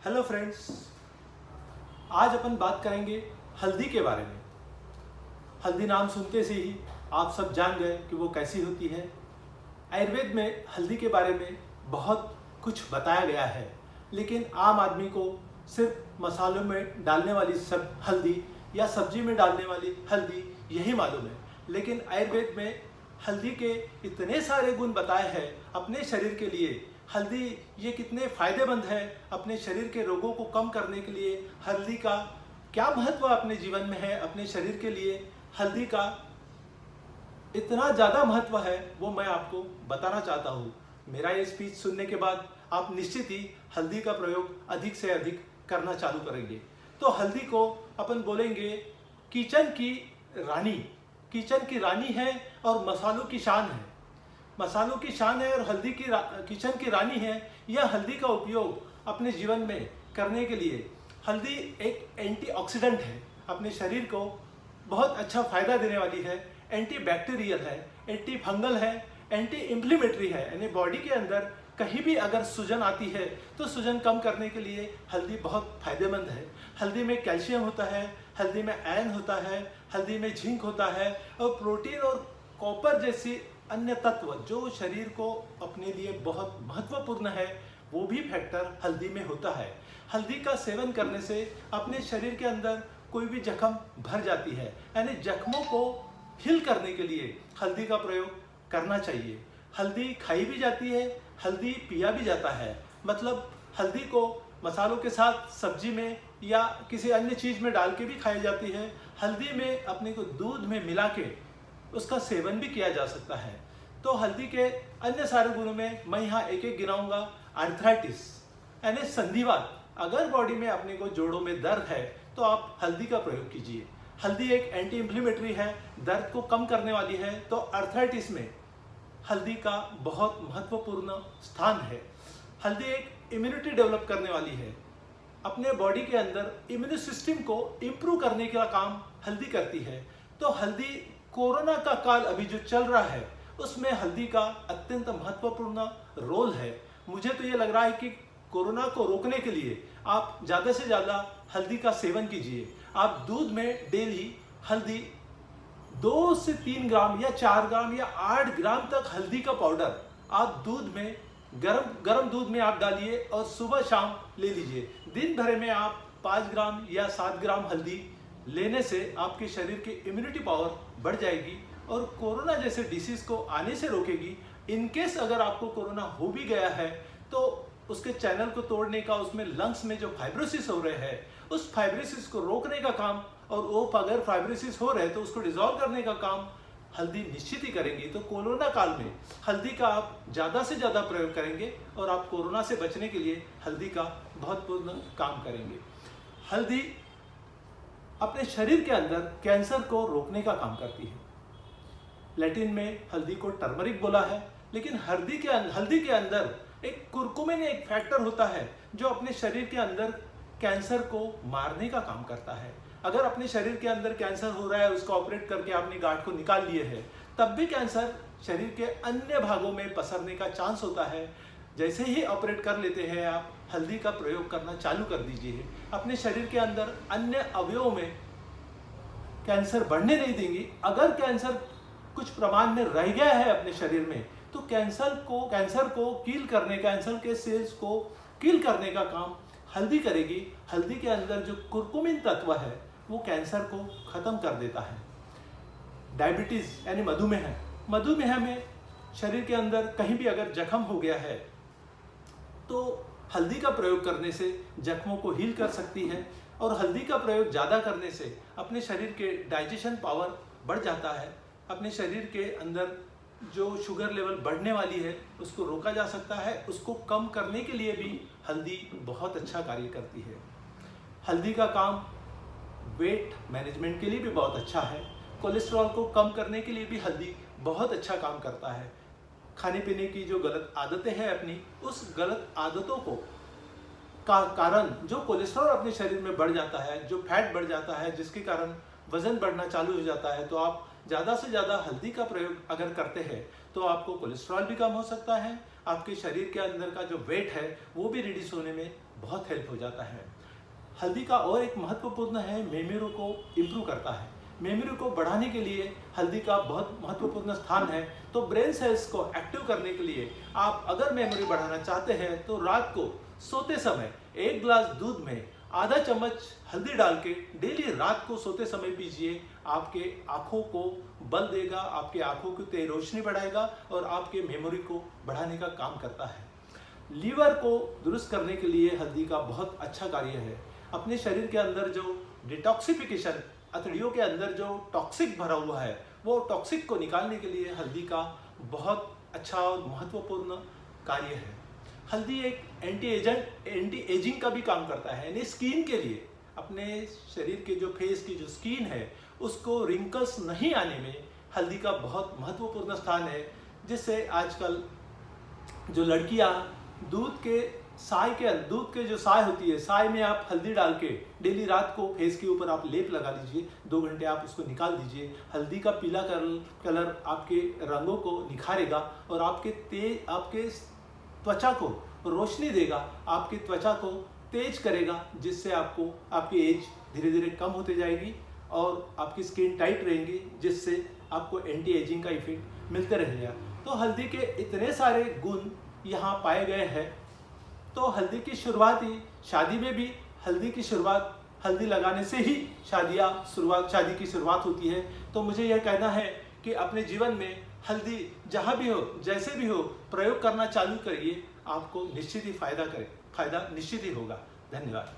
Hello friends, आज अपन बात करेंगे हल्दी के बारे में। हल्दी नाम सुनते से ही आप सब जान गए कि वो कैसी होती है। आयुर्वेद में हल्दी के बारे में बहुत कुछ बताया गया है, लेकिन आम आदमी को सिर्फ मसालों में डालने वाली सब हल्दी या सब्जी में डालने वाली हल्दी यही मालूम है। लेकिन आयुर्वेद में हल्दी के इतने सारे गुण बताए हैं अपने शरीर के लिए। हल्दी ये कितने फायदेमंद है अपने शरीर के रोगों को कम करने के लिए। हल्दी का क्या महत्व अपने जीवन में है, अपने शरीर के लिए हल्दी का इतना ज़्यादा महत्व है, वो मैं आपको बताना चाहता हूँ। मेरा ये स्पीच सुनने के बाद आप निश्चित ही हल्दी का प्रयोग अधिक से अधिक करना चालू करेंगे। तो हल्दी को अपन बोलेंगे किचन की रानी। किचन की रानी है और मसालों की शान है। मसालों की शान है और हल्दी की किचन की रानी है। यह हल्दी का उपयोग अपने जीवन में करने के लिए, हल्दी एक एंटीऑक्सीडेंट है, अपने शरीर को बहुत अच्छा फायदा देने वाली है। एंटी बैक्टीरियल है, एंटी फंगल है, एंटी इन्फ्लेमेटरी है, यानी बॉडी के अंदर कहीं भी अगर सूजन आती है तो सूजन कम करने के लिए हल्दी बहुत फायदेमंद है। हल्दी में कैल्शियम होता है, हल्दी में आयरन होता है, हल्दी में जिंक होता है और प्रोटीन और कॉपर जैसी अन्य तत्व जो शरीर को अपने लिए बहुत महत्वपूर्ण है, वो भी फैक्टर हल्दी में होता है। हल्दी का सेवन करने से अपने शरीर के अंदर कोई भी जख्म भर जाती है, यानी जख्मों को हील करने के लिए हल्दी का प्रयोग करना चाहिए। हल्दी खाई भी जाती है, हल्दी पिया भी जाता है। मतलब हल्दी को मसालों के साथ सब्जी में या किसी अन्य चीज़ में डाल के भी खाई जाती है। हल्दी में अपने को दूध में मिला के उसका सेवन भी किया जा सकता है। तो हल्दी के अन्य सारे गुणों में मैं यहाँ एक एक गिनाऊंगा। आर्थराइटिस यानी संधिवात, अगर बॉडी में अपने को जोड़ों में दर्द है तो आप हल्दी का प्रयोग कीजिए। हल्दी एक एंटी इन्फ्लेमेटरी है, दर्द को कम करने वाली है, तो आर्थराइटिस में हल्दी का बहुत महत्वपूर्ण स्थान है। हल्दी एक इम्यूनिटी डेवलप करने वाली है, अपने बॉडी के अंदर इम्यून सिस्टम को इम्प्रूव करने का काम हल्दी करती है। तो हल्दी कोरोना का काल अभी जो चल रहा है उसमें हल्दी का अत्यंत महत्वपूर्ण रोल है। मुझे तो ये लग रहा है कि कोरोना को रोकने के लिए आप ज़्यादा से ज़्यादा हल्दी का सेवन कीजिए। आप दूध में डेली हल्दी 2 से 3 ग्राम या 4 ग्राम या 8 ग्राम तक हल्दी का पाउडर आप दूध में गरम दूध में आप डालिए और सुबह शाम ले लीजिए। दिन भर में आप 5 ग्राम या 7 ग्राम हल्दी लेने से आपके शरीर की इम्यूनिटी पावर बढ़ जाएगी और कोरोना जैसे डिसीज को आने से रोकेगी। इनकेस अगर आपको कोरोना हो भी गया है तो उसके चैनल को तोड़ने का, उसमें लंग्स में जो फाइब्रोसिस हो रहे हैं उस फाइब्रोसिस को रोकने का काम, और वो अगर फाइब्रोसिस हो रहे तो उसको डिसॉल्व करने का काम हल्दी निश्चित ही करेंगी। तो कोरोना काल में हल्दी का आप ज़्यादा से ज़्यादा प्रयोग करेंगे और आप कोरोना से बचने के लिए हल्दी का महत्वपूर्ण काम करेंगे। हल्दी अपने शरीर के अंदर कैंसर को रोकने का काम करती है। लैटिन में हल्दी को टर्मरिक बोला है, लेकिन हल्दी के अंदर एक कुरकुमिन एक फैक्टर होता है जो अपने शरीर के अंदर कैंसर को मारने का काम करता है। अगर अपने शरीर के अंदर कैंसर हो रहा है, उसको ऑपरेट करके आपने गांठ को निकाल लिए है, तब भी कैंसर शरीर के अन्य भागों में पसरने का चांस होता है। जैसे ही ऑपरेट कर लेते हैं आप हल्दी का प्रयोग करना चालू कर दीजिए। अपने शरीर के अंदर अन्य अवयवों में कैंसर बढ़ने नहीं देंगी। अगर कैंसर कुछ प्रमाण में रह गया है अपने शरीर में तो कैंसर को किल करने, कैंसर के सेल्स को किल करने का काम हल्दी करेगी। हल्दी के अंदर जो कुरकुमिन तत्व है वो कैंसर को खत्म कर देता है। डायबिटीज यानी मधुमेह में शरीर के अंदर कहीं भी अगर जख्म हो गया है तो हल्दी का प्रयोग करने से जख्मों को हील कर सकती है। और हल्दी का प्रयोग ज़्यादा करने से अपने शरीर के डाइजेशन पावर बढ़ जाता है। अपने शरीर के अंदर जो शुगर लेवल बढ़ने वाली है उसको रोका जा सकता है। उसको कम करने के लिए भी हल्दी बहुत अच्छा कार्य करती है। हल्दी का काम वेट मैनेजमेंट के लिए भी बहुत अच्छा है। कोलेस्ट्रॉल को कम करने के लिए भी हल्दी बहुत अच्छा काम करता है। खाने पीने की जो गलत आदतें हैं अपनी, उस गलत आदतों को का कारण जो कोलेस्ट्रॉल अपने शरीर में बढ़ जाता है, जो फैट बढ़ जाता है, जिसके कारण वजन बढ़ना चालू हो जाता है, तो आप ज़्यादा से ज़्यादा हल्दी का प्रयोग अगर करते हैं तो आपको कोलेस्ट्रॉल भी कम हो सकता है, आपके शरीर के अंदर का जो वेट है वो भी रिड्यूस होने में बहुत हेल्प हो जाता है। हल्दी का और एक महत्वपूर्ण है, मेमोरी को इम्प्रूव करता है। मेमोरी को बढ़ाने के लिए हल्दी का बहुत महत्वपूर्ण स्थान है। तो ब्रेन सेल्स को एक्टिव करने के लिए आप अगर मेमोरी बढ़ाना चाहते हैं तो रात को सोते समय 1 गिलास दूध में आधा चम्मच हल्दी डाल के डेली रात को सोते समय पीजिए। आपके आँखों को बल देगा, आपके आँखों की तेज रोशनी बढ़ाएगा और आपके मेमोरी को बढ़ाने का काम करता है। लीवर को दुरुस्त करने के लिए हल्दी का बहुत अच्छा कार्य है। अपने शरीर के अंदर जो डिटॉक्सिफिकेशन, अतड़ियों के अंदर जो टॉक्सिक भरा हुआ है वो टॉक्सिक को निकालने के लिए हल्दी का बहुत अच्छा और महत्वपूर्ण कार्य है। हल्दी एक एंटी एजिंग का भी काम करता है, यानी स्किन के लिए, अपने शरीर के जो फेस की जो स्किन है उसको रिंकल्स नहीं आने में हल्दी का बहुत महत्वपूर्ण स्थान है। जिससे आजकल जो लड़कियां दूध के जो साय होती है, साय में आप हल्दी डाल के डेली रात को फेस के ऊपर आप लेप लगा लीजिए, 2 घंटे आप उसको निकाल दीजिए। हल्दी का पीला कलर आपके रंगों को निखारेगा और आपके त्वचा को रोशनी देगा, आपकी त्वचा को तेज करेगा, जिससे आपको आपकी एज धीरे धीरे कम होते जाएगी और आपकी स्किन टाइट रहेंगी, जिससे आपको एंटी एजिंग का इफेक्ट मिलते रहेगा। तो हल्दी के इतने सारे गुण यहाँ पाए गए हैं। तो हल्दी की शुरुआत ही शादी में भी हल्दी लगाने से ही शादी की शुरुआत होती है। तो मुझे यह कहना है कि अपने जीवन में हल्दी जहाँ भी हो, जैसे भी हो, प्रयोग करना चालू करिए, आपको निश्चित ही फायदा निश्चित ही होगा। धन्यवाद।